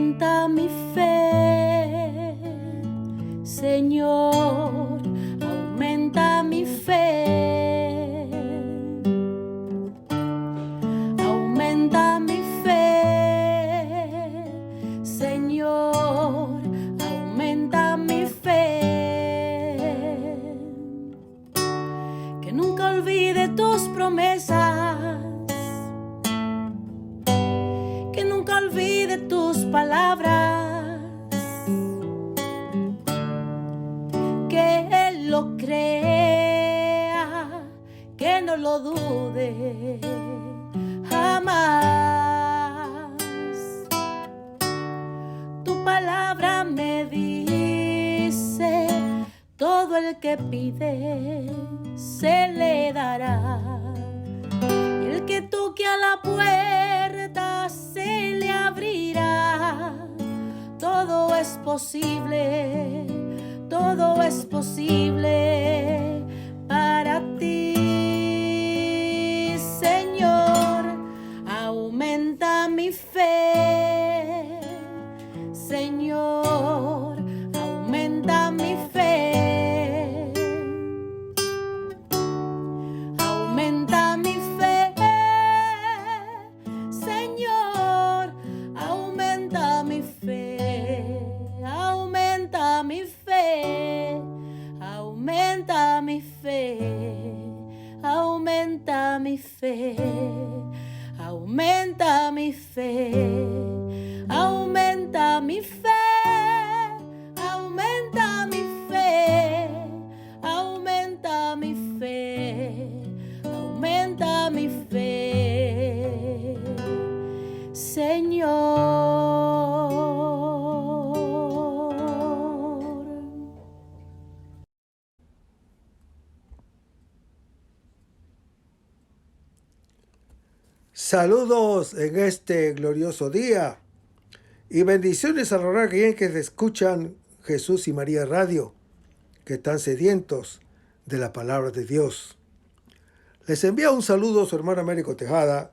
aumenta mi fe, Señor, aumenta mi fe, aumenta mi fe, Señor, aumenta mi fe, que nunca olvide tus promesas, que nunca olvide tus palabras, que Él lo crea, que no lo dude jamás. Tu palabra me dice, todo el que pide se le dará, y el que toque a la puerta se le abrirá. Todo es posible, todo es posible para ti, Señor. Aumenta mi fe, Señor, aumenta mi fe, aumenta mi fe, Señor, aumenta mi fe, aumenta mi fe, aumenta mi fe, aumenta mi fe, aumenta mi fe, aumenta mi fe, aumenta mi fe, aumenta mi fe, aumenta mi fe, Señor. Saludos en este glorioso día y bendiciones a los que escuchan Jesús y María Radio, que están sedientos de la palabra de Dios. Les envía un saludo a su hermano Américo Tejada,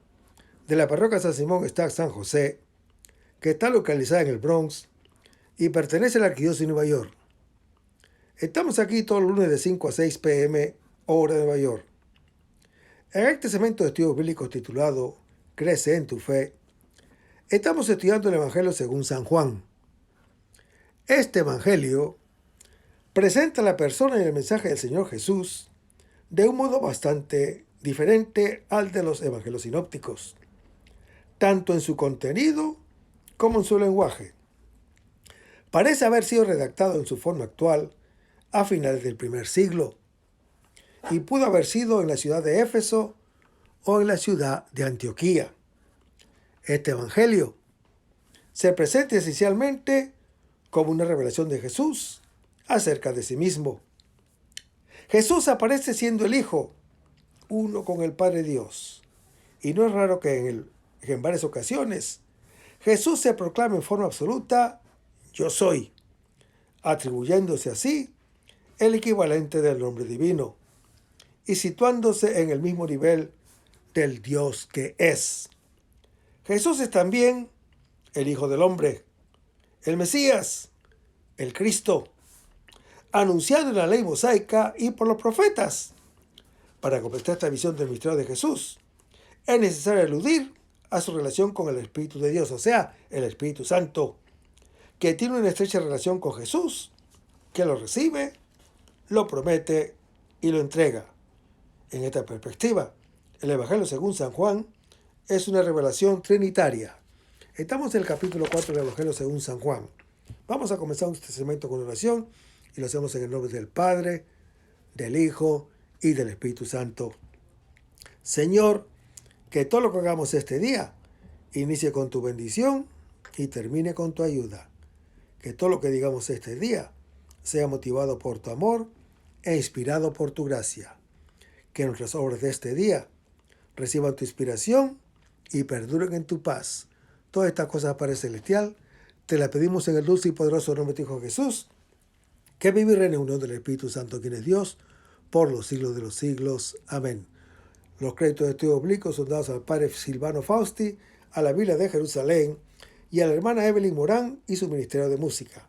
de la parroquia San Simón Stack San José, que está localizada en el Bronx y pertenece a la Arquidiócesis de Nueva York. Estamos aquí todos los lunes de 5 a 6 p.m. hora de Nueva York. En este segmento de estudios bíblicos titulado Crece en tu fe, estamos estudiando el Evangelio según San Juan. Este Evangelio presenta la persona y el mensaje del Señor Jesús de un modo bastante diferente al de los Evangelios sinópticos, tanto en su contenido como en su lenguaje. Parece haber sido redactado en su forma actual a finales del primer siglo y pudo haber sido en la ciudad de Éfeso o en la ciudad de Antioquía. Este Evangelio se presenta esencialmente como una revelación de Jesús acerca de sí mismo. Jesús aparece siendo el Hijo, uno con el Padre Dios, y no es raro que en varias ocasiones Jesús se proclame en forma absoluta, yo soy, atribuyéndose así el equivalente del nombre divino y situándose en el mismo nivel del Dios que es. Jesús es también el Hijo del Hombre, el Mesías, el Cristo, anunciado en la ley mosaica y por los profetas. Para completar esta visión del misterio de Jesús, es necesario aludir a su relación con el Espíritu de Dios, o sea, el Espíritu Santo, que tiene una estrecha relación con Jesús, que lo recibe, lo promete y lo entrega. En esta perspectiva, el Evangelio según San Juan es una revelación trinitaria. Estamos en el capítulo 4 del Evangelio según San Juan. Vamos a comenzar este segmento con oración y lo hacemos en el nombre del Padre, del Hijo y del Espíritu Santo. Señor, que todo lo que hagamos este día inicie con tu bendición y termine con tu ayuda. Que todo lo que digamos este día sea motivado por tu amor e inspirado por tu gracia. Que nuestras obras de este día reciban tu inspiración y perduren en tu paz. Todas estas cosas, Padre Celestial, te las pedimos en el dulce y poderoso nombre de tu Hijo Jesús, que vive y reina en unión del Espíritu Santo, quien es Dios, por los siglos de los siglos. Amén. Los créditos de estudio oblicuos son dados al Padre Silvano Fausti, a la Biblia de Jerusalén y a la hermana Evelyn Morán y su ministerio de música.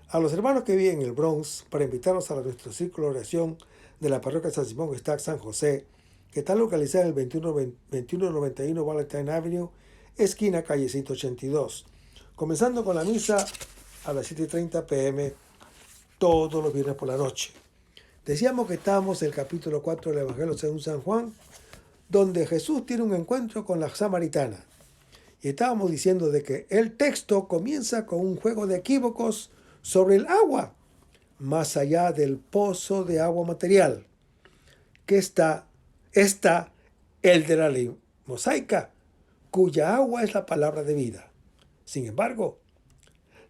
A los hermanos que viven en el Bronx, para invitarlos a nuestro círculo de oración de la parroquia San Simón Stack San José, que está localizada en el 2191 Valentine Avenue, esquina calle 182, comenzando con la misa a las 7:30 p.m. todos los viernes por la noche. Decíamos que estamos en el capítulo 4 del Evangelio según San Juan, donde Jesús tiene un encuentro con la samaritana. Y estábamos diciendo de que el texto comienza con un juego de equívocos sobre el agua, más allá del pozo de agua material, que está el de la ley mosaica, cuya agua es la palabra de vida. Sin embargo,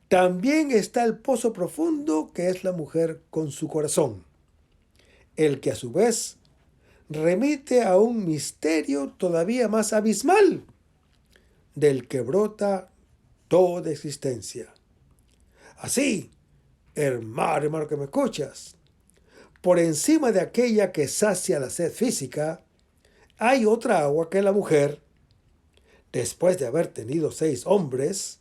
también está el pozo profundo, que es la mujer con su corazón, el que a su vez remite a un misterio todavía más abismal, del que brota toda existencia. Así, hermano que me escuchas, por encima de aquella que sacia la sed física, hay otra agua que la mujer, después de haber tenido 6 hombres,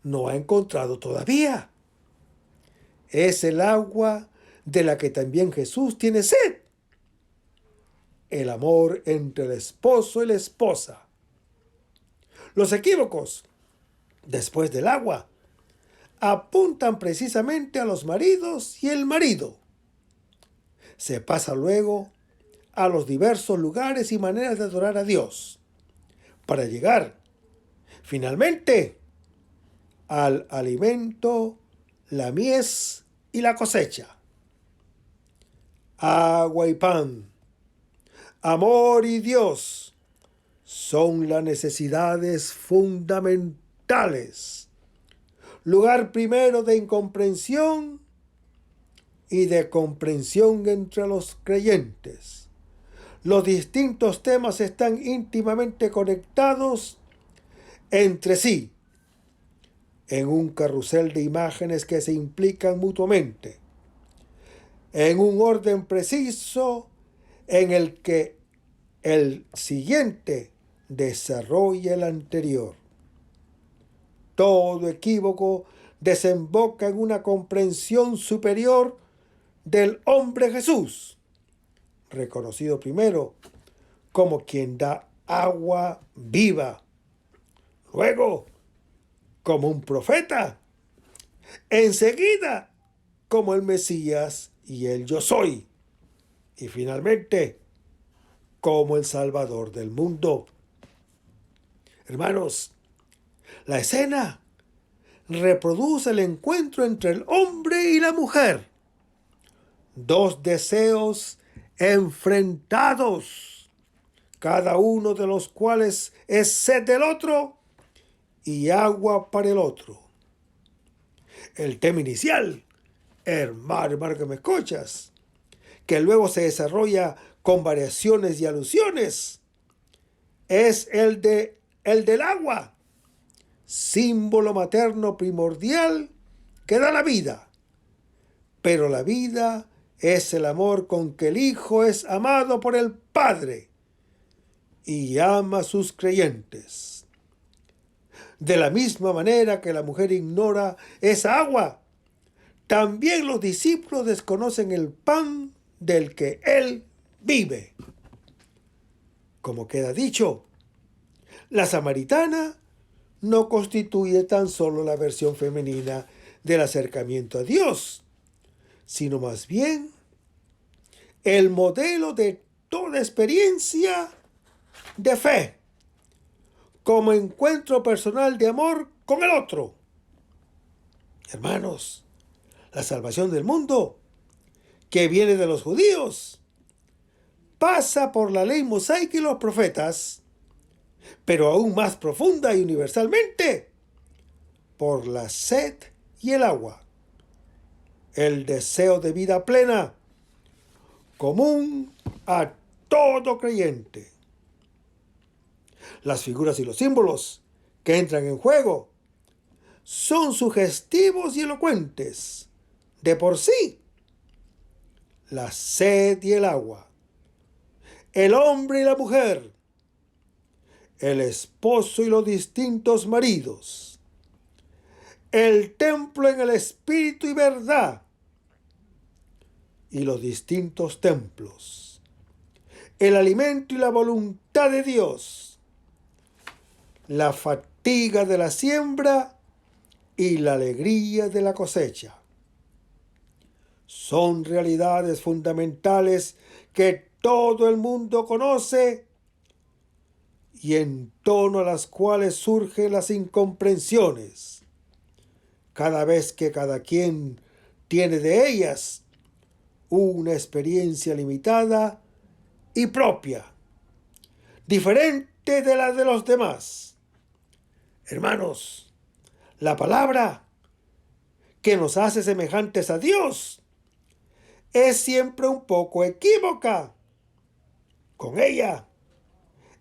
no ha encontrado todavía. Es el agua de la que también Jesús tiene sed. El amor entre el esposo y la esposa. Los equívocos, después del agua, apuntan precisamente a los maridos y el marido. Se pasa luego a los diversos lugares y maneras de adorar a Dios, para llegar, finalmente, al alimento, la mies y la cosecha. Agua y pan, amor y Dios son las necesidades fundamentales. Lugar primero de incomprensión y de comprensión entre los creyentes. Los distintos temas están íntimamente conectados entre sí, en un carrusel de imágenes que se implican mutuamente, en un orden preciso en el que el siguiente desarrolla el anterior. Todo equívoco desemboca en una comprensión superior del hombre Jesús, reconocido primero como quien da agua viva, luego como un profeta, enseguida como el Mesías y el Yo Soy, y finalmente como el Salvador del mundo. Hermanos, la escena reproduce el encuentro entre el hombre y la mujer. 2 deseos enfrentados, cada uno de los cuales es sed del otro y agua para el otro. El tema inicial, hermano que me escuchas, que luego se desarrolla con variaciones y alusiones, es el del agua, símbolo materno primordial que da la vida. Pero la vida es el amor con que el Hijo es amado por el Padre y ama a sus creyentes. De la misma manera que la mujer ignora esa agua, también los discípulos desconocen el pan del que Él vive. Como queda dicho, la samaritana no constituye tan solo la versión femenina del acercamiento a Dios, sino más bien el modelo de toda experiencia de fe, como encuentro personal de amor con el otro. Hermanos, la salvación del mundo, que viene de los judíos, pasa por la ley mosaica y los profetas, pero aún más profunda y universalmente, por la sed y el agua, el deseo de vida plena, común a todo creyente. Las figuras y los símbolos que entran en juego son sugestivos y elocuentes de por sí. La sed y el agua, el hombre y la mujer, el esposo y los distintos maridos, el templo en el espíritu y verdad, y los distintos templos, el alimento y la voluntad de Dios, la fatiga de la siembra y la alegría de la cosecha. Son realidades fundamentales que todo el mundo conoce y en torno a las cuales surgen las incomprensiones, cada vez que cada quien tiene de ellas una experiencia limitada y propia, diferente de la de los demás. Hermanos, la palabra que nos hace semejantes a Dios es siempre un poco equívoca. Con ella,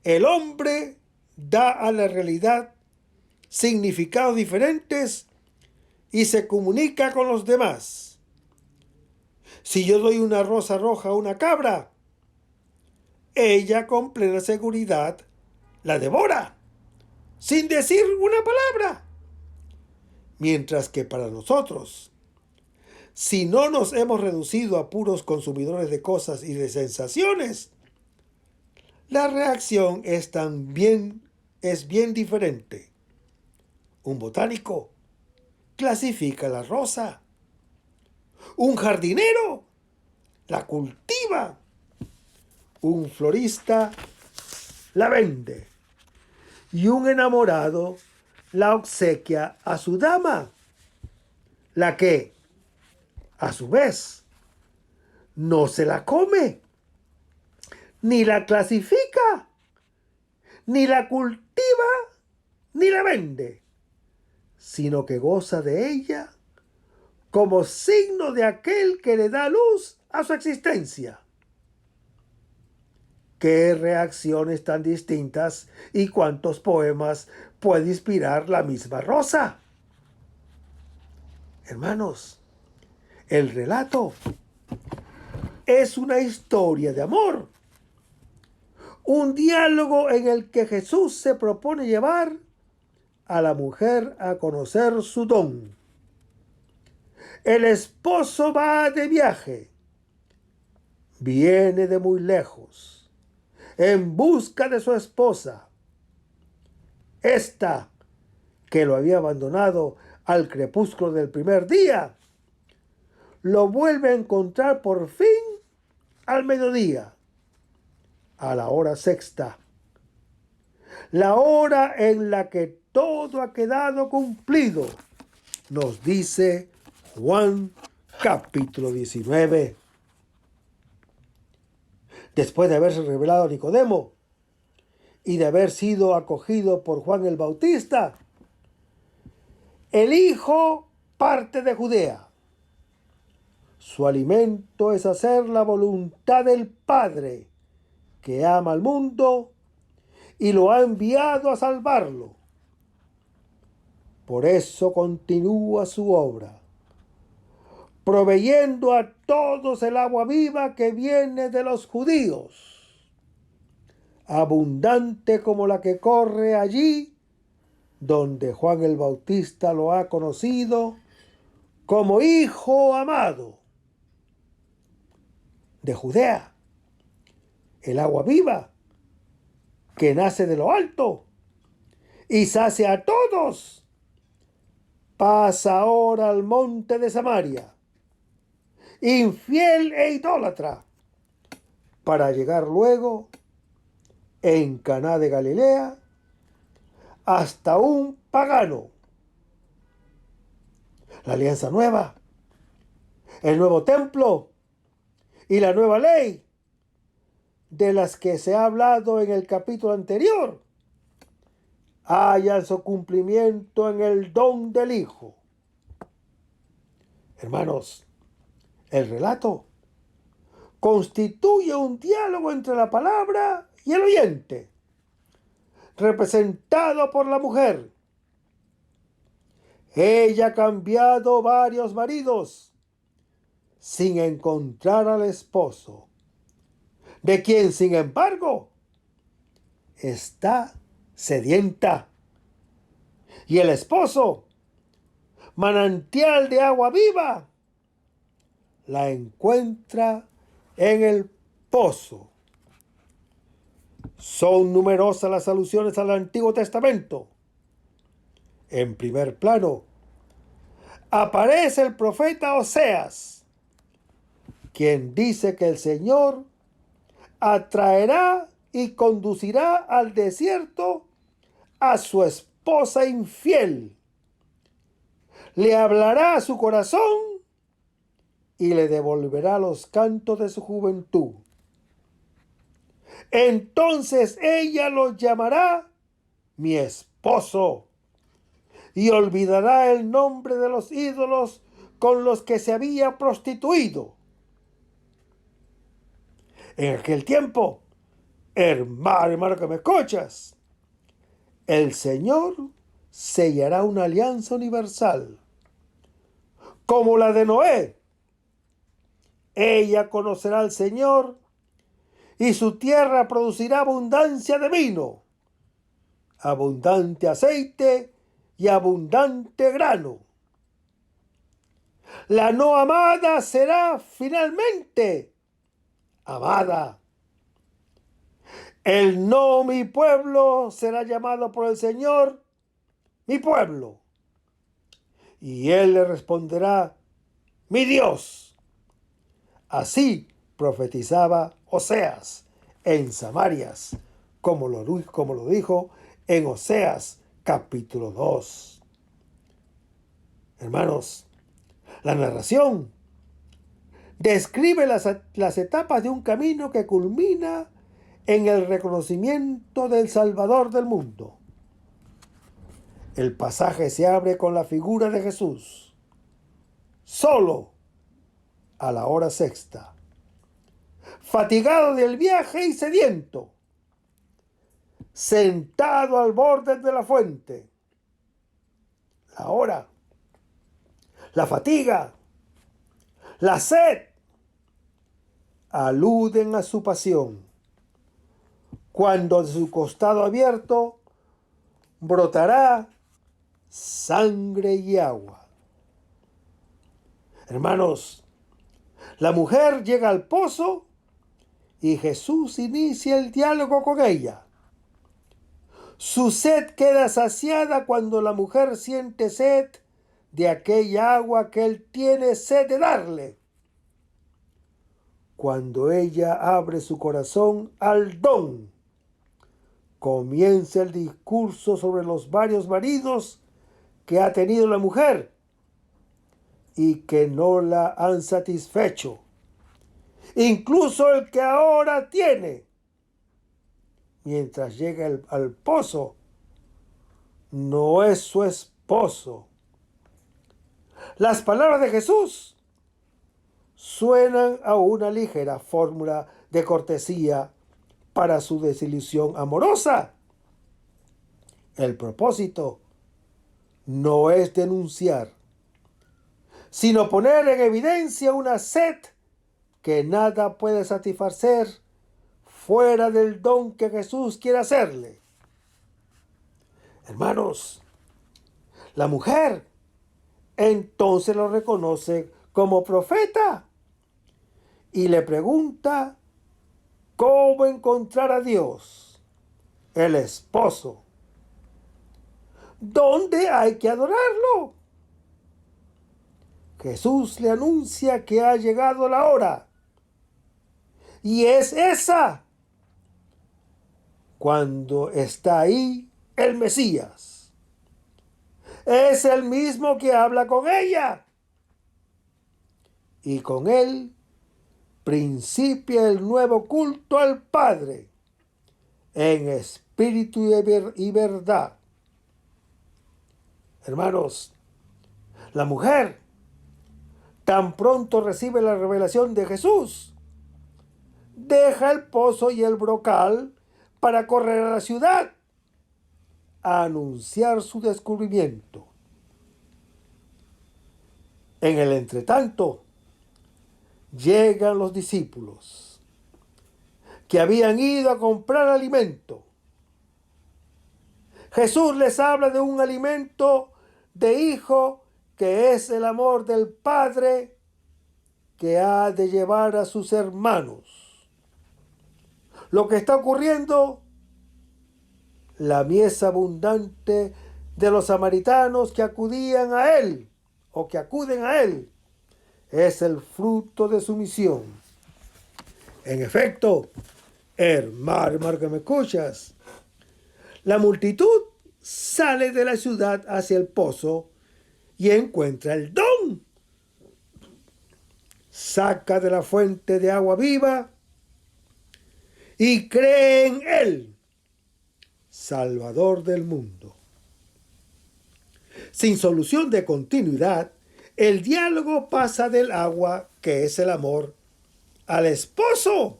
el hombre da a la realidad significados diferentes y se comunica con los demás. Si yo doy una rosa roja a una cabra, ella con plena seguridad la devora, sin decir una palabra. Mientras que para nosotros, si no nos hemos reducido a puros consumidores de cosas y de sensaciones, la reacción es bien diferente. Un botánico clasifica la rosa. Un jardinero la cultiva. Un florista la vende. Y un enamorado la obsequia a su dama, la que, a su vez, no se la come, ni la clasifica, ni la cultiva, ni la vende, sino que goza de ella como signo de aquel que le da luz a su existencia. ¿Qué reacciones tan distintas y cuántos poemas puede inspirar la misma rosa? Hermanos, el relato es una historia de amor, un diálogo en el que Jesús se propone llevar a la mujer a conocer su don. El esposo va de viaje, viene de muy lejos, en busca de su esposa. Esta, que lo había abandonado al crepúsculo del primer día, lo vuelve a encontrar por fin al mediodía, a la hora sexta, la hora en la que todo ha quedado cumplido, nos dice Juan capítulo 19. Después de haberse revelado a Nicodemo y de haber sido acogido por Juan el Bautista, el Hijo parte de Judea. Su alimento es hacer la voluntad del Padre, que ama al mundo y lo ha enviado a salvarlo. Por eso continúa su obra, proveyendo a todos el agua viva que viene de los judíos, abundante como la que corre allí donde Juan el Bautista lo ha conocido como Hijo amado. De Judea, el agua viva que nace de lo alto y sacia a todos, pasa ahora al monte de Samaria, infiel e idólatra, para llegar luego en Caná de Galilea hasta un pagano. La alianza nueva, el nuevo templo y la nueva ley, de las que se ha hablado en el capítulo anterior, hallan su cumplimiento en el don del Hijo. Hermanos, el relato constituye un diálogo entre la palabra y el oyente, representado por la mujer. Ella ha cambiado varios maridos sin encontrar al esposo, de quien, sin embargo, está sedienta. Y el esposo, manantial de agua viva, la encuentra en el pozo. Son numerosas las alusiones al Antiguo Testamento. En primer plano aparece el profeta Oseas, quien dice que el Señor atraerá y conducirá al desierto a su esposa infiel. Le hablará a su corazón y le devolverá los cantos de su juventud. Entonces ella lo llamará mi esposo y olvidará el nombre de los ídolos con los que se había prostituido. En aquel tiempo, hermano que me escuchas, el Señor sellará una alianza universal, como la de Noé. Ella conocerá al Señor y su tierra producirá abundancia de vino, abundante aceite y abundante grano. La no amada será finalmente amada. El no mi pueblo será llamado por el Señor mi pueblo. Y él le responderá mi Dios. Así profetizaba Oseas en Samarias, como lo dijo en Oseas capítulo 2. Hermanos, la narración describe las etapas de un camino que culmina en el reconocimiento del Salvador del mundo. El pasaje se abre con la figura de Jesús, solo a la hora sexta, fatigado del viaje y sediento, sentado al borde de la fuente. La hora, la fatiga, la sed aluden a su pasión, cuando de su costado abierto brotará sangre y agua. Hermanos, la mujer llega al pozo y Jesús inicia el diálogo con ella. Su sed queda saciada cuando la mujer siente sed de aquella agua que él tiene sed de darle. Cuando ella abre su corazón al don, comienza el discurso sobre los varios maridos que ha tenido la mujer y que no la han satisfecho. Incluso el que ahora tiene. Mientras llega al pozo, no es su esposo. Las palabras de Jesús suenan a una ligera fórmula de cortesía para su desilusión amorosa. El propósito no es denunciar, sino poner en evidencia una sed que nada puede satisfacer fuera del don que Jesús quiere hacerle. Hermanos, la mujer entonces lo reconoce como profeta y le pregunta cómo encontrar a Dios, el esposo. ¿Dónde hay que adorarlo? Jesús le anuncia que ha llegado la hora. Y es esa, cuando está ahí el Mesías. Es el mismo que habla con ella. Y con él principia el nuevo culto al Padre, en espíritu y verdad. Hermanos, la mujer tan pronto recibe la revelación de Jesús, deja el pozo y el brocal para correr a la ciudad a anunciar su descubrimiento. En el entretanto, llegan los discípulos que habían ido a comprar alimento. Jesús les habla de un alimento de hijo que es el amor del Padre que ha de llevar a sus hermanos. Lo que está ocurriendo, la mies abundante de los samaritanos que acudían a él o que acuden a él, es el fruto de su misión. En efecto, hermano que me escuchas, la multitud sale de la ciudad hacia el pozo y encuentra el don. Saca de la fuente de agua viva y cree en él, Salvador del mundo. Sin solución de continuidad, el diálogo pasa del agua, que es el amor, al esposo,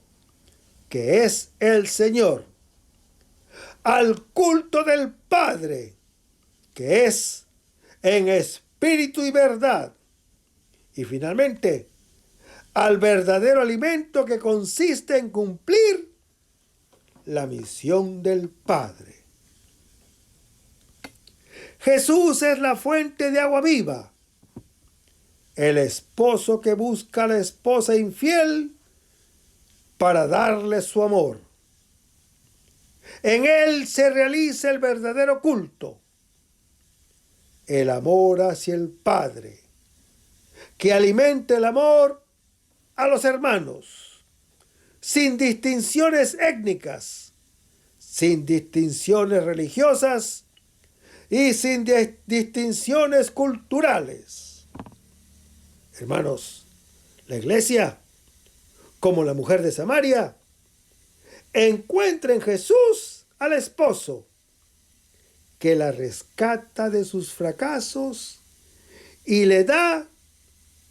que es el Señor, al culto del Padre, que es en espíritu y verdad, y finalmente al verdadero alimento, que consiste en cumplir la misión del Padre. Jesús es la fuente de agua viva, el esposo que busca a la esposa infiel para darle su amor. En él se realiza el verdadero culto, el amor hacia el Padre, que alimenta el amor a los hermanos, sin distinciones étnicas, sin distinciones religiosas y sin distinciones culturales. Hermanos, la iglesia, como la mujer de Samaria, encuentra en Jesús al esposo, que la rescata de sus fracasos y le da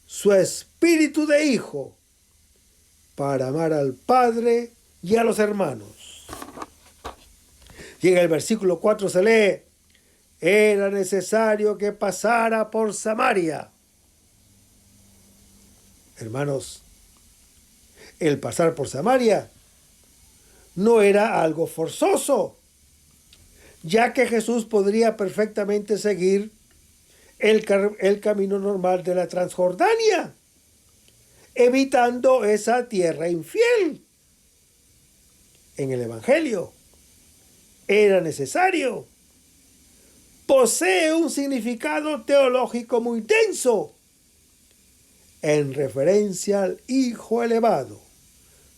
su espíritu de hijo para amar al Padre y a los hermanos. Y en el versículo 4 se lee: era necesario que pasara por Samaria. Hermanos, el pasar por Samaria no era algo forzoso, ya que Jesús podría perfectamente seguir el camino normal de la Transjordania, evitando esa tierra infiel. En el Evangelio era necesario. Posee un significado teológico muy denso, en referencia al Hijo elevado,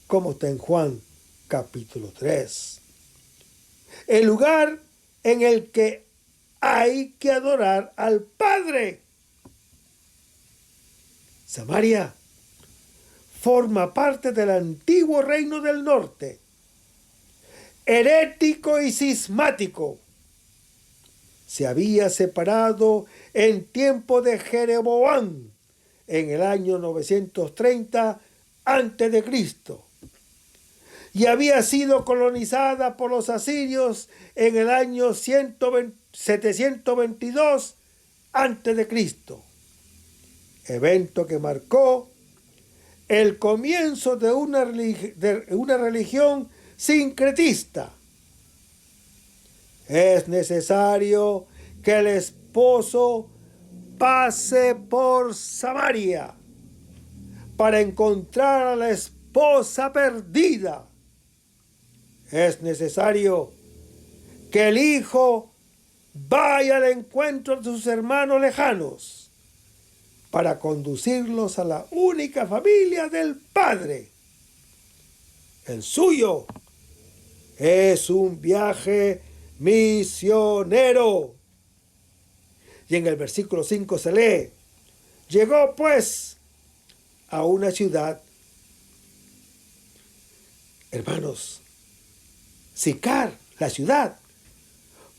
como está en Juan capítulo 3. El lugar en el que hay que adorar al Padre. Samaria forma parte del antiguo reino del norte, herético y cismático. Se había separado en tiempo de Jeroboam, en el año 930 a.C., y había sido colonizada por los asirios en el año 722 a.C., evento que marcó el comienzo de una religión sincretista. Es necesario que el esposo pase por Samaria para encontrar a la esposa perdida. Es necesario que el hijo vaya al encuentro de sus hermanos lejanos para conducirlos a la única familia del Padre. El suyo es un viaje misionero. Y en el versículo 5 se lee: llegó pues a una ciudad. Hermanos, Sicar, la ciudad,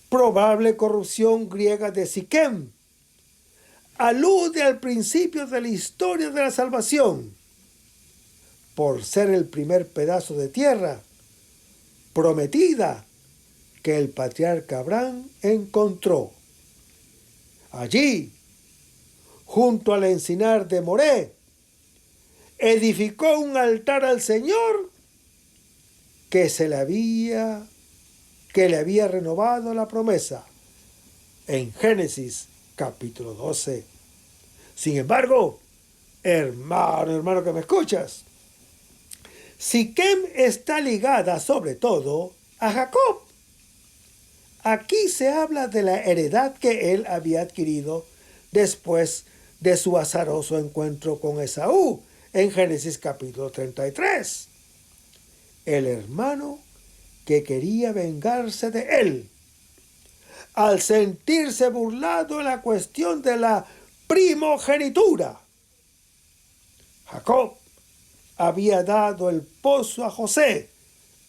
probable corrupción griega de Siquem, alude al principio de la historia de la salvación, por ser el primer pedazo de tierra prometida que el patriarca Abraham encontró. Allí, junto al encinar de Moré, edificó un altar al Señor que le había renovado la promesa en Génesis capítulo 12, Sin embargo, hermano que me escuchas, Siquem está ligada sobre todo a Jacob. Aquí se habla de la heredad que él había adquirido después de su azaroso encuentro con Esaú en Génesis capítulo 33. El hermano que quería vengarse de él, al sentirse burlado en la cuestión de la primogenitura. Jacob había dado el pozo a José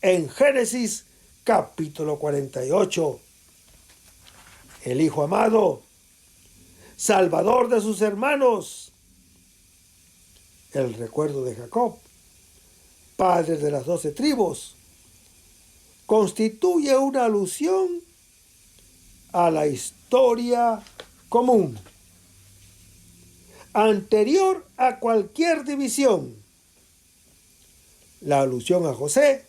en Génesis capítulo 48. El hijo amado, salvador de sus hermanos. El recuerdo de Jacob, padre de las 12 tribus, constituye una alusión a la historia común, anterior a cualquier división. La alusión a José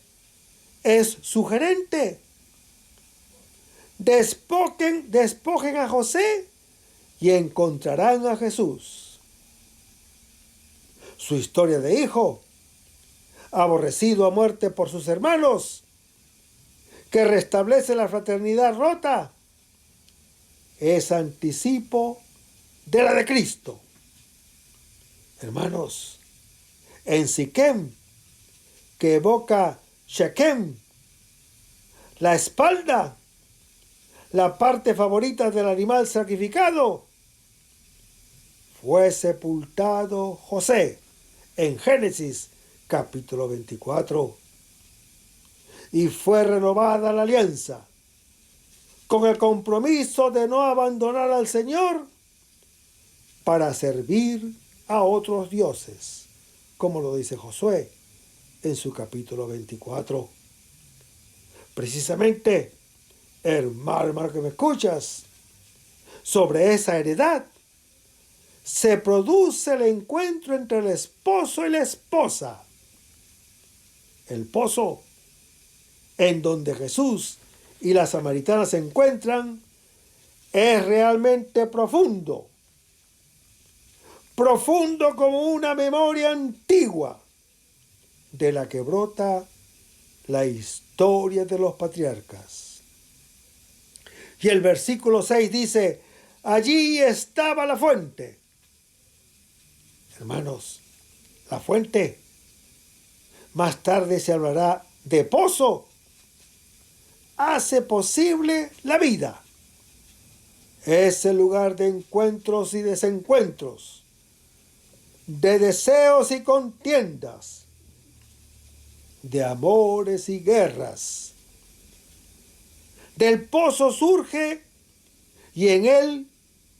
es sugerente. Despojen a José y encontrarán a Jesús. Su historia de hijo, aborrecido a muerte por sus hermanos, que restablece la fraternidad rota, es anticipo de la de Cristo. Hermanos, en Siquem, que evoca Shekem, la espalda, la parte favorita del animal sacrificado, fue sepultado José en Génesis capítulo 24. Y fue renovada la alianza con el compromiso de no abandonar al Señor para servir a otros dioses, como lo dice Josué en su capítulo 24. Precisamente, hermano que me escuchas, sobre esa heredad se produce el encuentro entre el esposo y la esposa. El pozo en donde Jesús y la samaritana se encuentran es realmente profundo. Profundo como una memoria antigua de la que brota la historia de los patriarcas. Y el versículo 6 dice, allí estaba la fuente. Hermanos, la fuente. Más tarde se hablará de pozo. Hace posible la vida. Es el lugar de encuentros y desencuentros, de deseos y contiendas, de amores y guerras. Del pozo surge y en él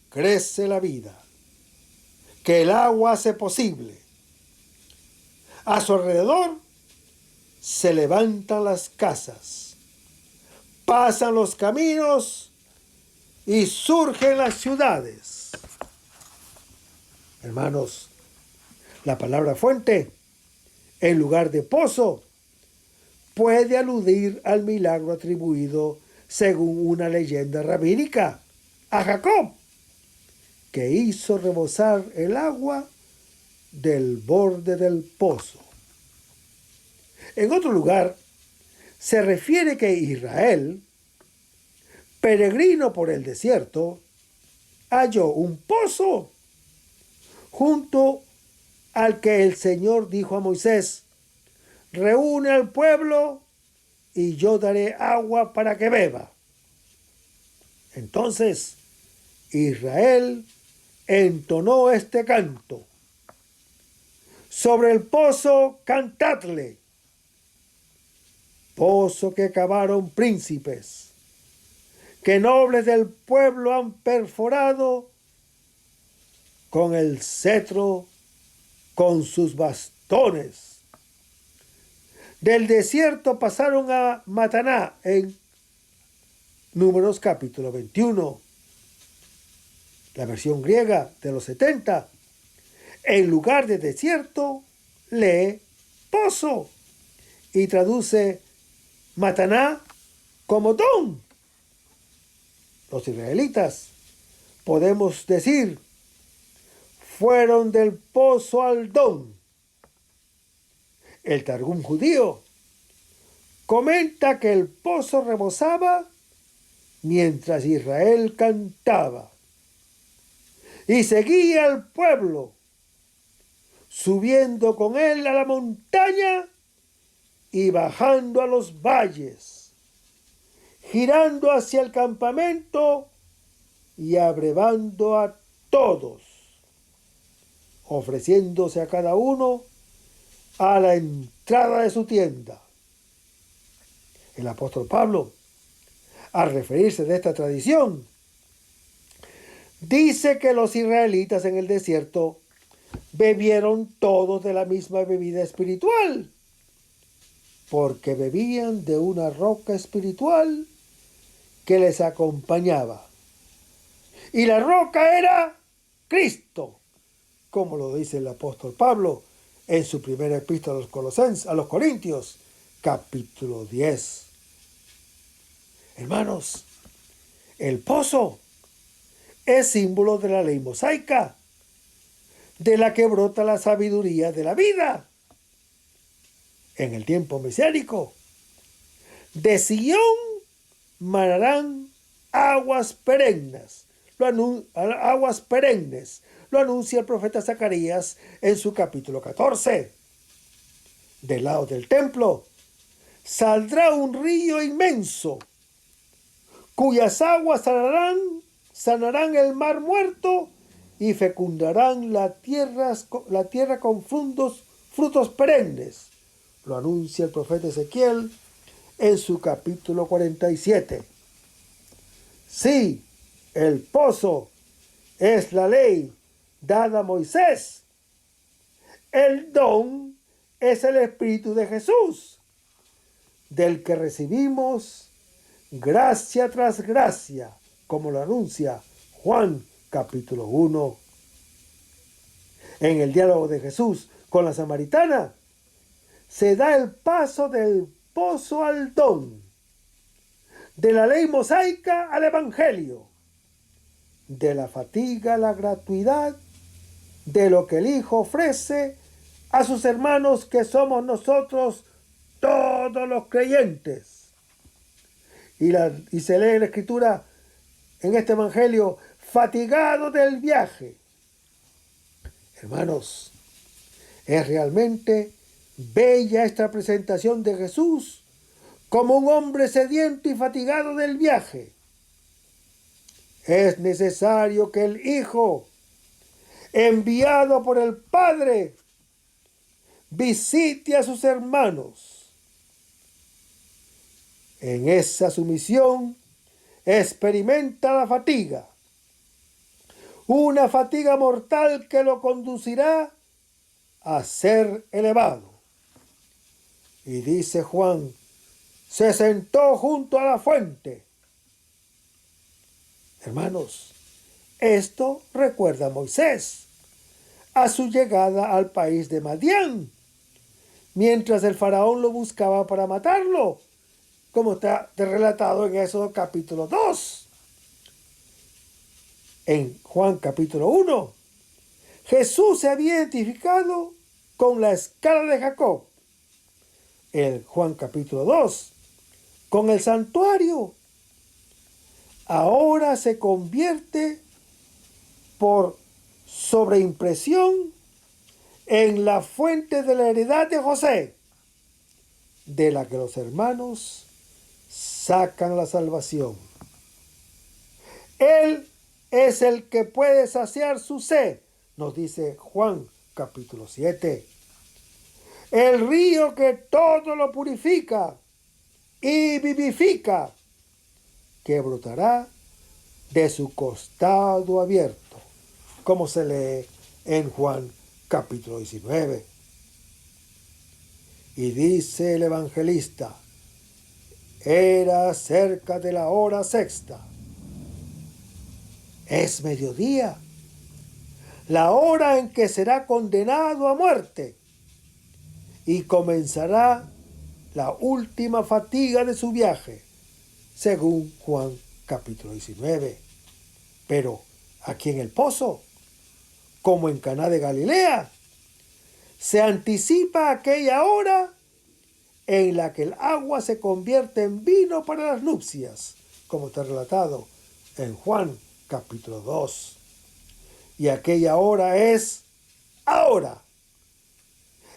crece la vida, que el agua hace posible. A su alrededor se levantan las casas, pasan los caminos y surgen las ciudades. Hermanos, la palabra fuente, en lugar de pozo, puede aludir al milagro atribuido, según una leyenda rabínica, a Jacob, que hizo rebosar el agua del borde del pozo. En otro lugar, se refiere que Israel, peregrino por el desierto, halló un pozo junto al que el Señor dijo a Moisés, reúne al pueblo y yo daré agua para que beba. Entonces Israel entonó este canto. Sobre el pozo cantadle, pozo que cavaron príncipes, que nobles del pueblo han perforado con el cetro, con sus bastones. Del desierto pasaron a Mataná en Números capítulo 21. La versión griega de los 70. En lugar de desierto, lee pozo y traduce Mataná como don. Los israelitas, podemos decir, fueron del pozo al Don. El Targum judío comenta que el pozo rebosaba mientras Israel cantaba y seguía al pueblo, subiendo con él a la montaña y bajando a los valles, girando hacia el campamento y abrevando a todos, ofreciéndose a cada uno a la entrada de su tienda. El apóstol Pablo, al referirse de esta tradición, dice que los israelitas en el desierto bebieron todos de la misma bebida espiritual, porque bebían de una roca espiritual que les acompañaba. Y la roca era Cristo, como lo dice el apóstol Pablo en su primera epístola a los Corintios, capítulo 10. Hermanos, el pozo es símbolo de la ley mosaica, de la que brota la sabiduría de la vida. En el tiempo mesiánico, de Sion manarán aguas perennes. Aguas perennes. Lo anuncia el profeta Zacarías en su capítulo 14. Del lado del templo saldrá un río inmenso, cuyas aguas sanarán el mar muerto y fecundarán la tierra con frutos perennes. Lo anuncia el profeta Ezequiel en su capítulo 47. Sí, el pozo es la ley dada a Moisés. El don es el Espíritu de Jesús, del que recibimos gracia tras gracia, como lo anuncia Juan capítulo 1. En el diálogo de Jesús con la samaritana, se da el paso del pozo al don, de la ley mosaica al evangelio, de la fatiga a la gratuidad, de lo que el Hijo ofrece a sus hermanos que somos nosotros todos los creyentes. Y se lee en la Escritura, en este evangelio, fatigado del viaje. Hermanos, es realmente bella esta presentación de Jesús como un hombre sediento y fatigado del viaje. Es necesario que el Hijo, enviado por el Padre, visite a sus hermanos. En esa sumisión experimenta la fatiga, una fatiga mortal que lo conducirá a ser elevado. Y dice Juan, se sentó junto a la fuente. Hermanos, esto recuerda a Moisés, a su llegada al país de Madián, mientras el faraón lo buscaba para matarlo, como está relatado en Éxodo capítulo 2. En Juan capítulo 1, Jesús se había identificado con la escala de Jacob. En Juan capítulo 2, con el santuario. Ahora se convierte por sobreimpresión en la fuente de la heredad de José, de la que los hermanos sacan la salvación. Él es el que puede saciar su sed, nos dice Juan capítulo 7. El río que todo lo purifica y vivifica, que brotará de su costado abierto, como se lee en Juan capítulo 19. Y dice el evangelista, era cerca de la hora sexta. Es mediodía, la hora en que será condenado a muerte, y comenzará la última fatiga de su viaje, según Juan capítulo 19. Pero aquí en el pozo, como en Caná de Galilea, se anticipa aquella hora en la que el agua se convierte en vino para las nupcias, como está relatado en Juan capítulo 2. Y aquella hora es ahora,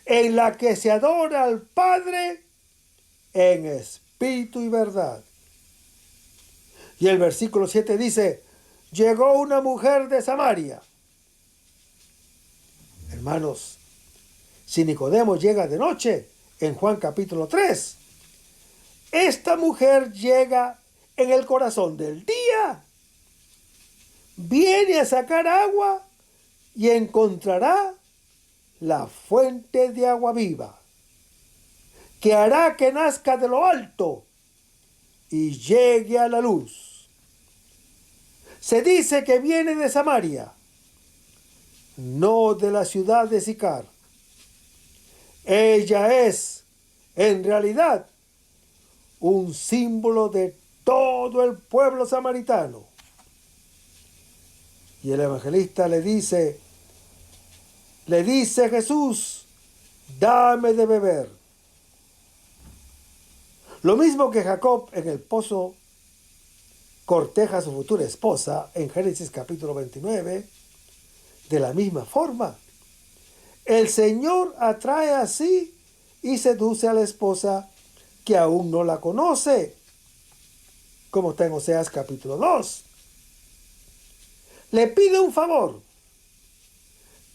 en la que se adora al Padre en espíritu y verdad. Y el versículo 7 dice, llegó una mujer de Samaria. Hermanos, si Nicodemo llega de noche, en Juan capítulo 3, esta mujer llega en el corazón del día. Viene a sacar agua y encontrará la fuente de agua viva, que hará que nazca de lo alto y llegue a la luz. Se dice que viene de Samaria, no de la ciudad de Sicar. Ella es, en realidad, un símbolo de todo el pueblo samaritano. Y el evangelista le dice Jesús, dame de beber. Lo mismo que Jacob en el pozo corteja a su futura esposa en Génesis capítulo 29, de la misma forma, el Señor atrae así y seduce a la esposa que aún no la conoce, como está en Oseas capítulo 2. Le pide un favor.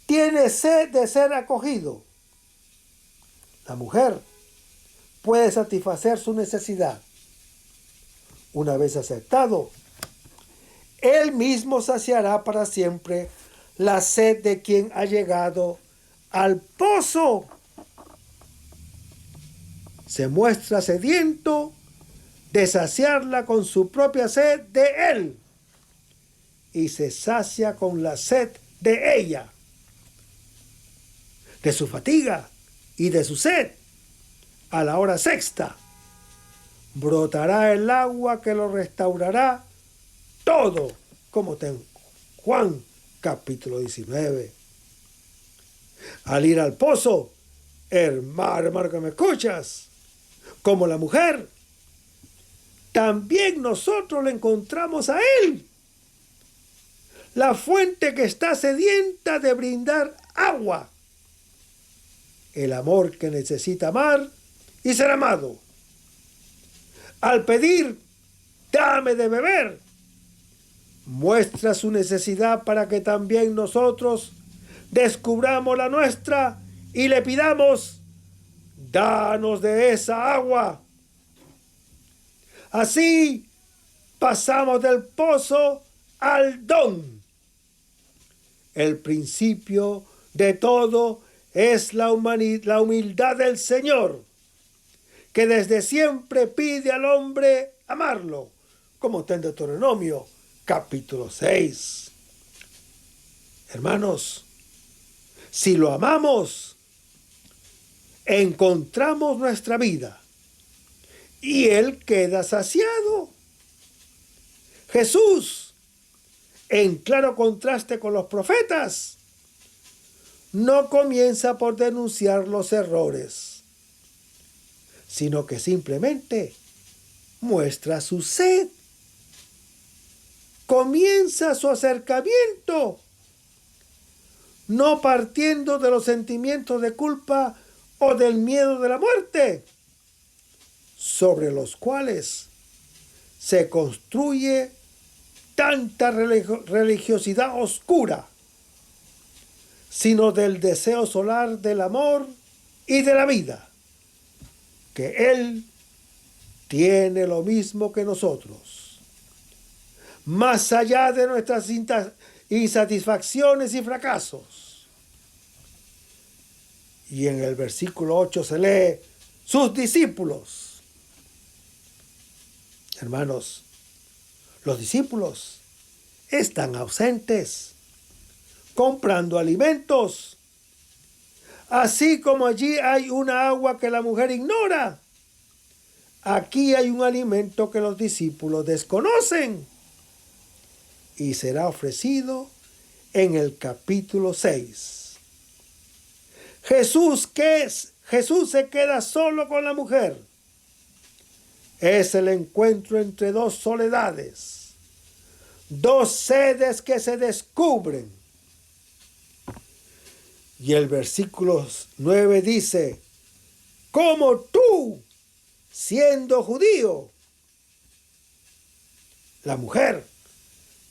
Tiene sed de ser acogido. La mujer puede satisfacer su necesidad. Una vez aceptado, Él mismo saciará para siempre la sed de quien ha llegado al pozo. Se muestra sediento de saciarla con su propia sed de Él y se sacia con la sed de ella, de su fatiga y de su sed. A la hora sexta brotará el agua que lo restaurará todo, como está en Juan capítulo 19. Al ir al pozo, hermano que me escuchas, como la mujer, también nosotros le encontramos a Él, la fuente que está sedienta de brindar agua, el amor que necesita amar y ser amado. Al pedir, dame de beber, muestra su necesidad para que también nosotros descubramos la nuestra y le pidamos, danos de esa agua. Así pasamos del pozo al don. El principio de todo es la humildad del Señor, que desde siempre pide al hombre amarlo, como está en Deuteronomio capítulo 6. Hermanos, si lo amamos, encontramos nuestra vida y Él queda saciado. Jesús, en claro contraste con los profetas, no comienza por denunciar los errores, sino que simplemente muestra su sed. Comienza su acercamiento, no partiendo de los sentimientos de culpa o del miedo de la muerte, sobre los cuales se construye tanta religiosidad oscura, sino del deseo solar del amor y de la vida, que Él tiene lo mismo que nosotros. Más allá de nuestras insatisfacciones y fracasos. Y en el versículo 8 se lee, sus discípulos. Hermanos, los discípulos están ausentes, comprando alimentos. Así como allí hay una agua que la mujer ignora, aquí hay un alimento que los discípulos desconocen y será ofrecido en el capítulo 6. Jesús se queda solo con la mujer. Es el encuentro entre dos soledades, dos sedes que se descubren. Y el versículo 9 dice, como tú, siendo judío, la mujer,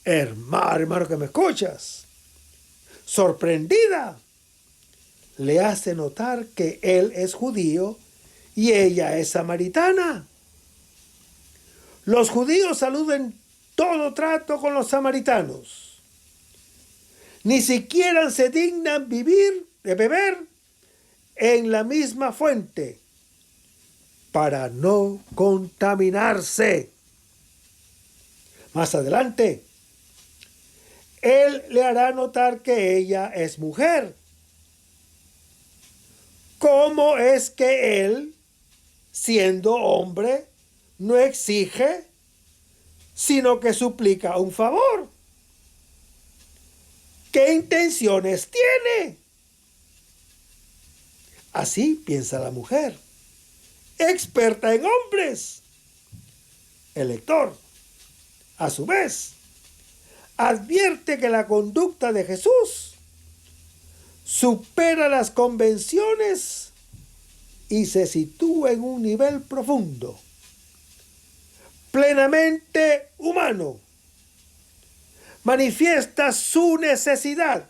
hermano que me escuchas, sorprendida, le hace notar que él es judío y ella es samaritana. Los judíos saludan todo trato con los samaritanos. Ni siquiera se dignan beber en la misma fuente para no contaminarse. Más adelante, él le hará notar que ella es mujer. ¿Cómo es que él, siendo hombre, no exige, sino que suplica un favor? ¿Qué intenciones tiene? Así piensa la mujer, experta en hombres. El lector, a su vez, advierte que la conducta de Jesús supera las convenciones y se sitúa en un nivel profundo, plenamente humano. Manifiesta su necesidad.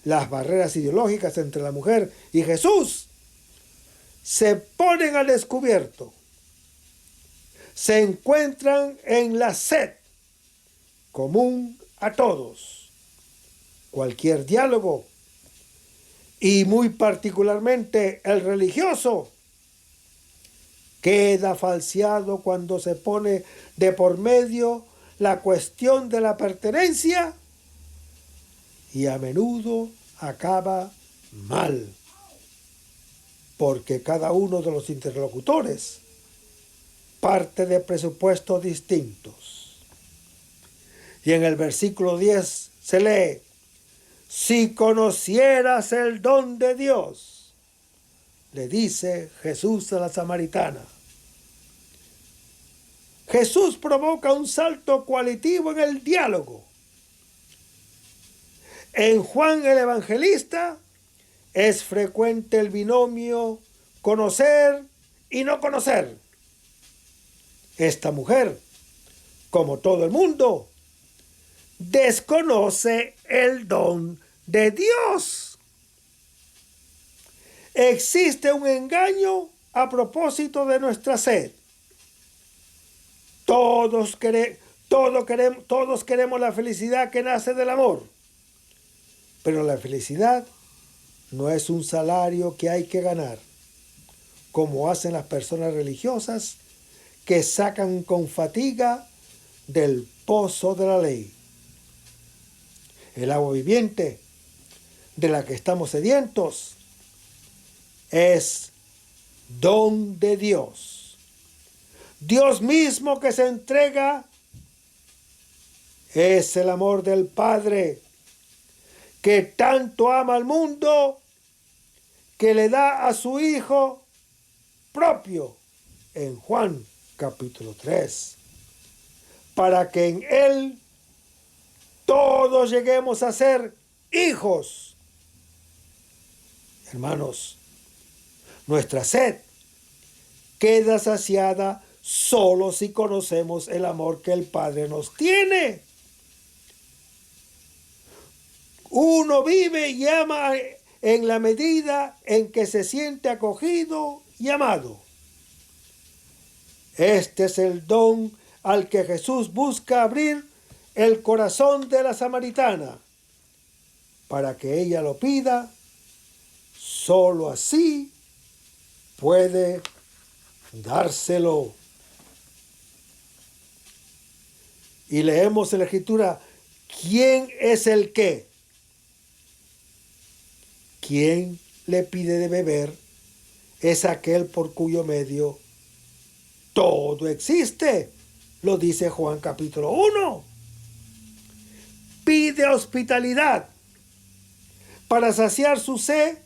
Las barreras ideológicas entre la mujer y Jesús se ponen al descubierto. Se encuentran en la sed común a todos. Cualquier diálogo, y muy particularmente el religioso, queda falseado cuando se pone de por medio la cuestión de la pertenencia y a menudo acaba mal, porque cada uno de los interlocutores parte de presupuestos distintos. Y en el versículo 10 se lee, si conocieras el don de Dios, le dice Jesús a la samaritana. Jesús provoca un salto cualitativo en el diálogo. En Juan el Evangelista es frecuente el binomio conocer y no conocer. Esta mujer, como todo el mundo, desconoce el don de Dios. Existe un engaño a propósito de nuestra sed. Todos queremos la felicidad que nace del amor. Pero la felicidad no es un salario que hay que ganar, como hacen las personas religiosas que sacan con fatiga del pozo de la ley. El agua viviente de la que estamos sedientos es don de Dios. Dios mismo que se entrega es el amor del Padre que tanto ama al mundo que le da a su Hijo propio en Juan capítulo 3, para que en Él todos lleguemos a ser hijos. Hermanos, nuestra sed queda saciada solo si conocemos el amor que el Padre nos tiene. Uno vive y ama en la medida en que se siente acogido y amado. Este es el don al que Jesús busca abrir el corazón de la samaritana, para que ella lo pida. Solo así puede dárselo. Y leemos en la Escritura, ¿quién es el qué? Quien le pide de beber es aquel por cuyo medio todo existe. Lo dice Juan capítulo 1. Pide de hospitalidad para saciar su sed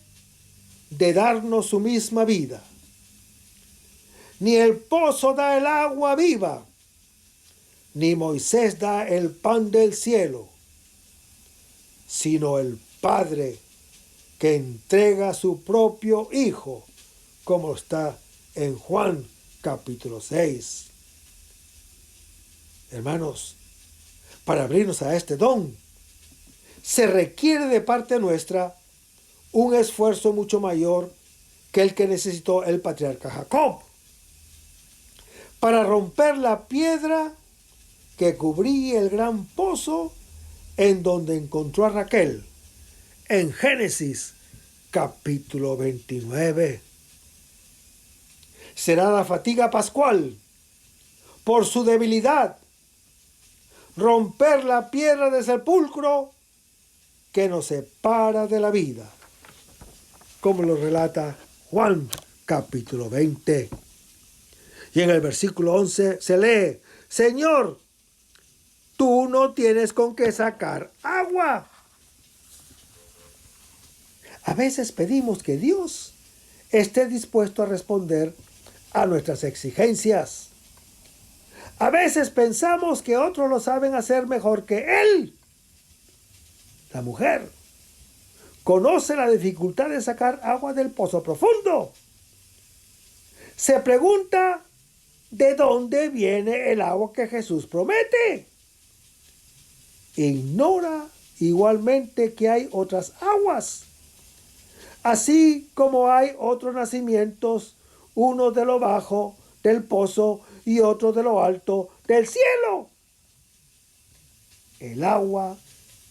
de darnos su misma vida. Ni el pozo da el agua viva, ni Moisés da el pan del cielo, sino el Padre que entrega a su propio Hijo, como está en Juan capítulo 6. Hermanos, para abrirnos a este don, se requiere de parte nuestra un esfuerzo mucho mayor que el que necesitó el patriarca Jacob para romper la piedra que cubría el gran pozo en donde encontró a Raquel, en Génesis capítulo 29. Será la fatiga pascual, por su debilidad, romper la piedra del sepulcro que nos separa de la vida, como lo relata Juan capítulo 20. Y en el versículo 11 se lee: Señor, tú no tienes con qué sacar agua. A veces pedimos que Dios esté dispuesto a responder a nuestras exigencias. A veces pensamos que otros lo saben hacer mejor que Él. La mujer conoce la dificultad de sacar agua del pozo profundo. Se pregunta de dónde viene el agua que Jesús promete. Ignora igualmente que hay otras aguas, así como hay otros nacimientos, uno de lo bajo del pozo y otro de lo alto del cielo. El agua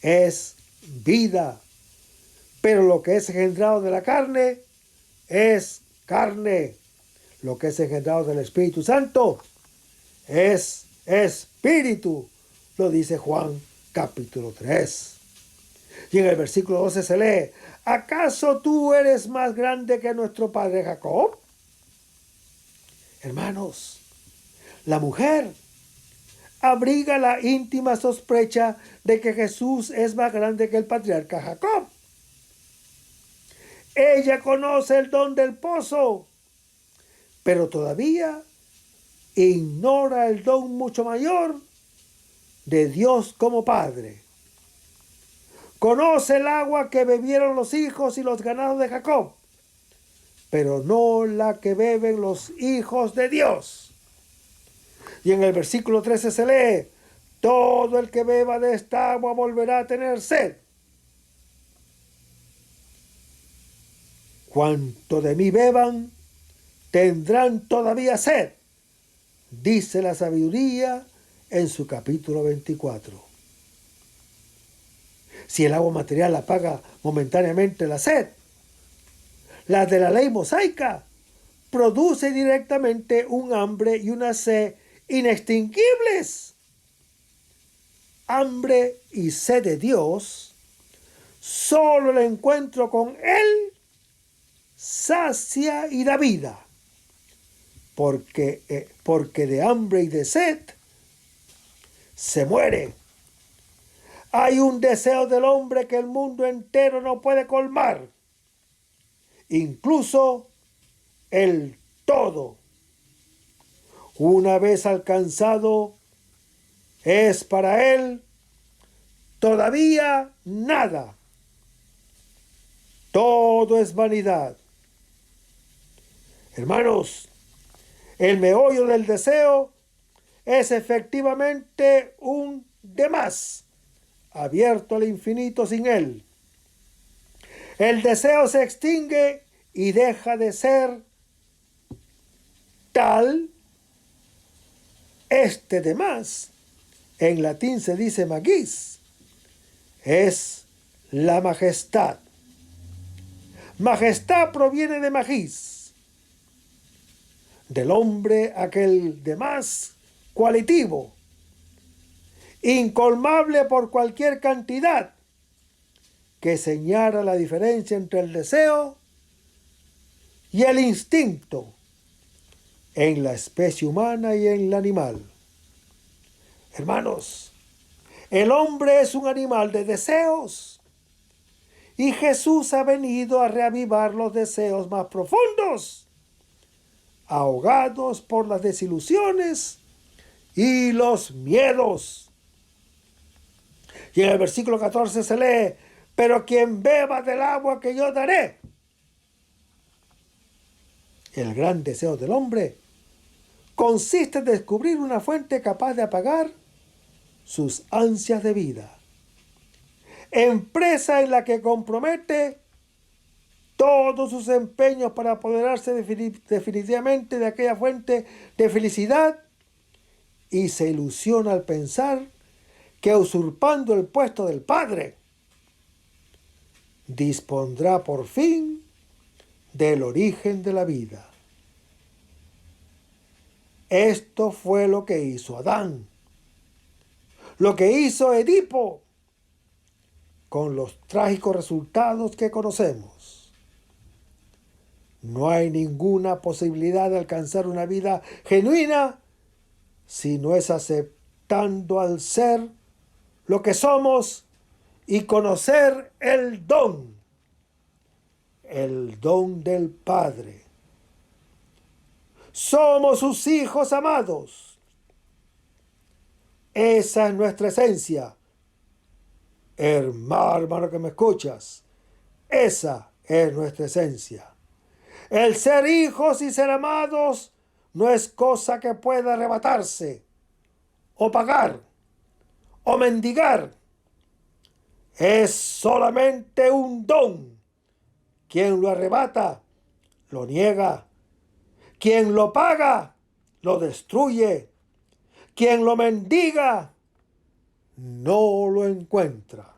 es vida, pero lo que es engendrado de la carne es carne. Lo que es engendrado del Espíritu Santo es espíritu, lo dice Juan capítulo 3. Y en el versículo 12 se lee: ¿acaso tú eres más grande que nuestro padre Jacob? Hermanos, la mujer abriga la íntima sospecha de que Jesús es más grande que el patriarca Jacob. Ella conoce el don del pozo, pero todavía ignora el don mucho mayor de Dios como Padre. Conoce el agua que bebieron los hijos y los ganados de Jacob, pero no la que beben los hijos de Dios. Y en el versículo 13 se lee: todo el que beba de esta agua volverá a tener sed. Cuanto de mí beban, tendrán todavía sed, dice la sabiduría en su capítulo 24. Si el agua material apaga momentáneamente la sed, la de la ley mosaica produce directamente un hambre y una sed inextinguibles. Hambre y sed de Dios, solo el encuentro con Él sacia y da vida, porque de hambre y de sed se muere. Hay un deseo del hombre que el mundo entero no puede colmar, incluso el todo. Una vez alcanzado, es para él todavía nada. Todo es vanidad. Hermanos, el meollo del deseo es efectivamente un de más, abierto al infinito sin él. El deseo se extingue y deja de ser tal. Este de más, en latín se dice magis, es la majestad. Majestad proviene de magis, del hombre aquel de más cualitativo, incolmable por cualquier cantidad, que señala la diferencia entre el deseo y el instinto en la especie humana y en el animal. Hermanos, El hombre es un animal de deseos. Y Jesús ha venido a reavivar los deseos más profundos, ahogados por las desilusiones y los miedos. Y en el versículo 14 se lee: pero quien beba del agua que yo daré. El gran deseo del hombre consiste en descubrir una fuente capaz de apagar sus ansias de vida. Empresa en la que compromete todos sus empeños para apoderarse definitivamente de aquella fuente de felicidad, y se ilusiona al pensar que usurpando el puesto del Padre, dispondrá por fin del origen de la vida. Esto fue lo que hizo Adán, lo que hizo Edipo, con los trágicos resultados que conocemos. No hay ninguna posibilidad de alcanzar una vida genuina si no es aceptando al ser lo que somos y conocer el don del Padre. Somos sus hijos amados. Esa es nuestra esencia. Hermano que me escuchas, esa es nuestra esencia. El ser hijos y ser amados no es cosa que pueda arrebatarse, o pagar, o mendigar. Es solamente un don. Quien lo arrebata, lo niega. Quien lo paga, lo destruye. Quien lo mendiga, no lo encuentra.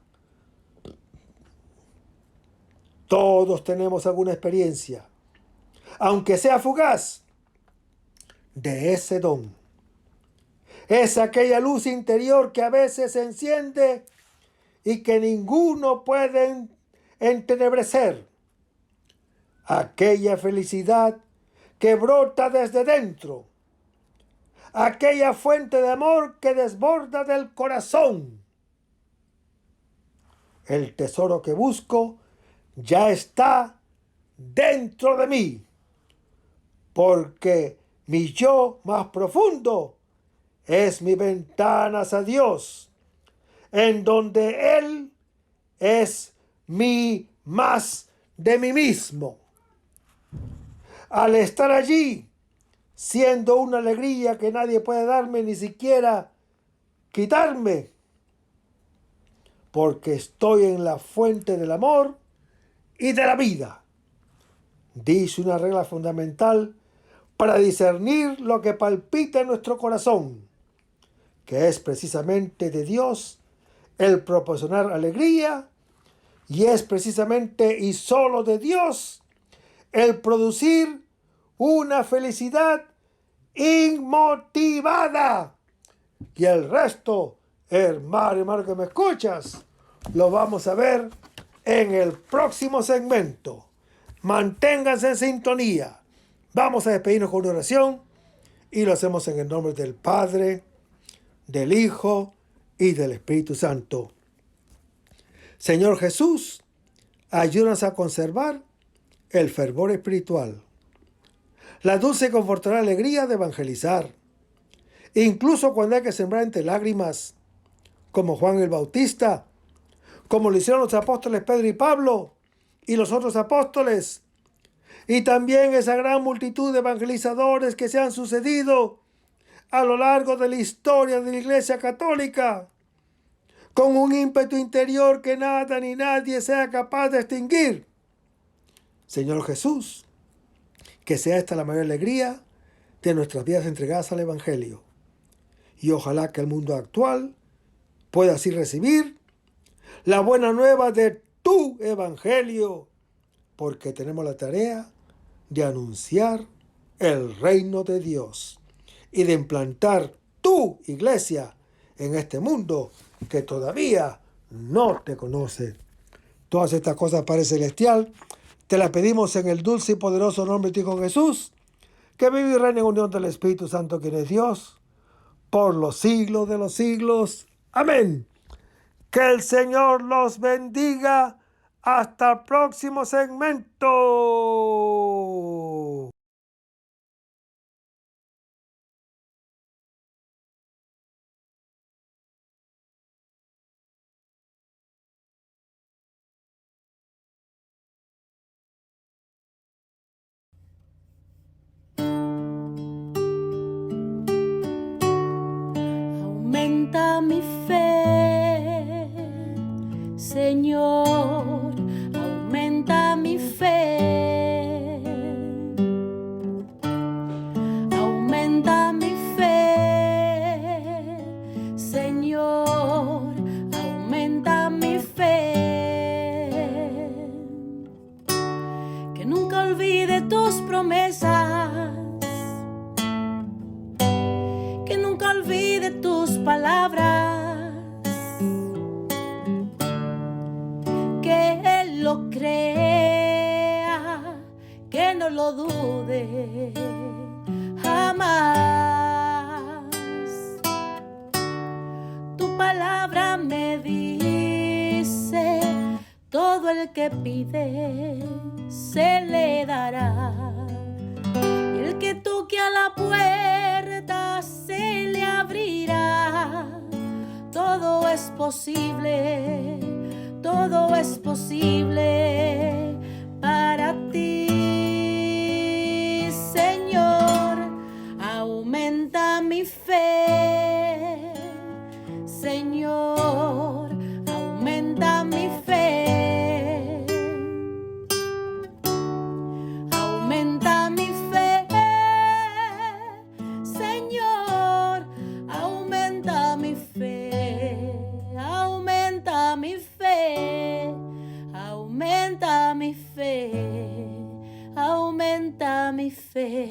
Todos tenemos alguna experiencia, aunque sea fugaz, de ese don. Es aquella luz interior que a veces se enciende y que ninguno puede entenebrecer. Aquella felicidad que brota desde dentro. Aquella fuente de amor que desborda del corazón. El tesoro que busco ya está dentro de mí, porque mi yo más profundo es mi ventana hacia Dios, en donde Él es mi más de mí mismo. Al estar allí, siendo una alegría que nadie puede darme, ni siquiera quitarme, porque estoy en la fuente del amor y de la vida. Dice una regla fundamental para discernir lo que palpita en nuestro corazón, que es precisamente de Dios el proporcionar alegría, y es precisamente y solo de Dios el producir una felicidad inmotivada. Y el resto, hermano que me escuchas, lo vamos a ver en el próximo segmento. Manténganse en sintonía. Vamos a despedirnos con una oración y lo hacemos en el nombre del Padre, del Hijo y del Espíritu Santo. Señor Jesús, ayúdanos a conservar el fervor espiritual, la dulce y confortadora alegría de evangelizar, incluso cuando hay que sembrar entre lágrimas, como Juan el Bautista, como lo hicieron los apóstoles Pedro y Pablo y los otros apóstoles, y también esa gran multitud de evangelizadores que se han sucedido a lo largo de la historia de la Iglesia Católica, con un ímpetu interior que nada ni nadie sea capaz de extinguir. Señor Jesús, que sea esta la mayor alegría de nuestras vidas entregadas al Evangelio. Y ojalá que el mundo actual pueda así recibir la buena nueva de tu Evangelio, porque tenemos la tarea de anunciar el reino de Dios y de implantar tu iglesia en este mundo que todavía no te conoce. Todas estas cosas, Padre Celestial, te las pedimos en el dulce y poderoso nombre de tu Hijo Jesús, que vive y reina en unión del Espíritu Santo, quien es Dios, por los siglos de los siglos. Amén Que el Señor los bendiga. Hasta el próximo segmento. Aumenta mi fe, Señor, aumenta mi fe. Aumenta mi fe, Señor, aumenta mi fe. Que nunca olvide tus promesas, que nunca olvide tus palabras, que Él lo crea, que no lo dude jamás. Tu palabra me dice, todo el que pide se le dará. Y el que toque a la puerta se le abrirá. Todo es posible, todo es posible para ti, Señor. Aumenta mi fe, Señor, aumenta mi fe. Aumenta mi fe, Señor, aumenta mi fe. Aumenta mi fe, aumenta mi fe, aumenta mi fe,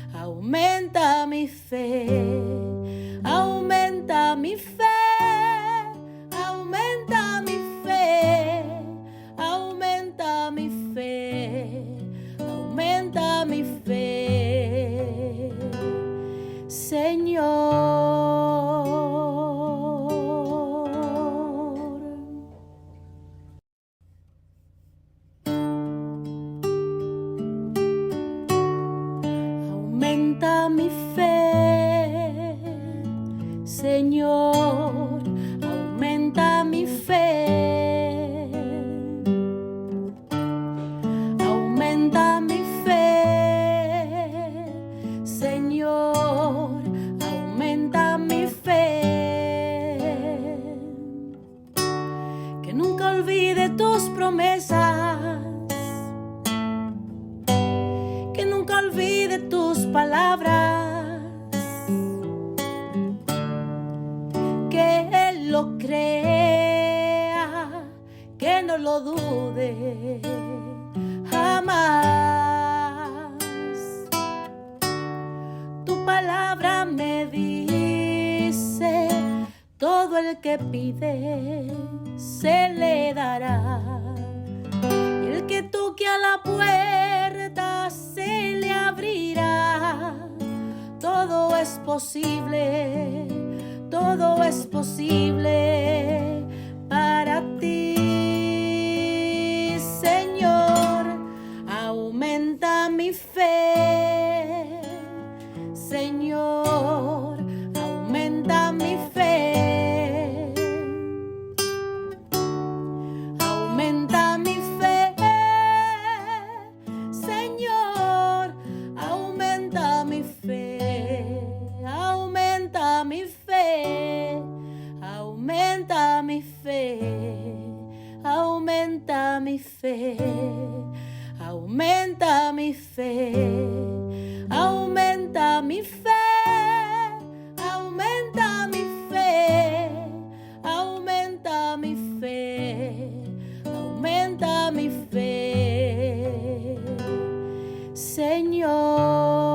aumenta mi fe, aumenta mi fe, aumenta mi fe, aumenta mi fe, aumenta mi fe, Señor. Aumenta mi fe, Señor, aumenta mi fe. Aumenta mi fe, Señor, aumenta mi fe. Que nunca olvide tus promesas, que nunca olvide tus palabras, que Él lo crea, que no lo dude jamás. Tu palabra me dice, todo el que pide se le dará. Y el que toque a la puerta se le abrirá. Todo es posible, todo es posible para ti, Señor. Aumenta mi fe, Señor, aumenta mi fe. Aumenta mi fe, Señor, aumenta mi fe. Aumenta mi fe, aumenta mi fe, aumenta mi fe, aumenta mi fe, aumenta mi fe, aumenta mi fe, aumenta mi fe, aumenta mi fe, Señor.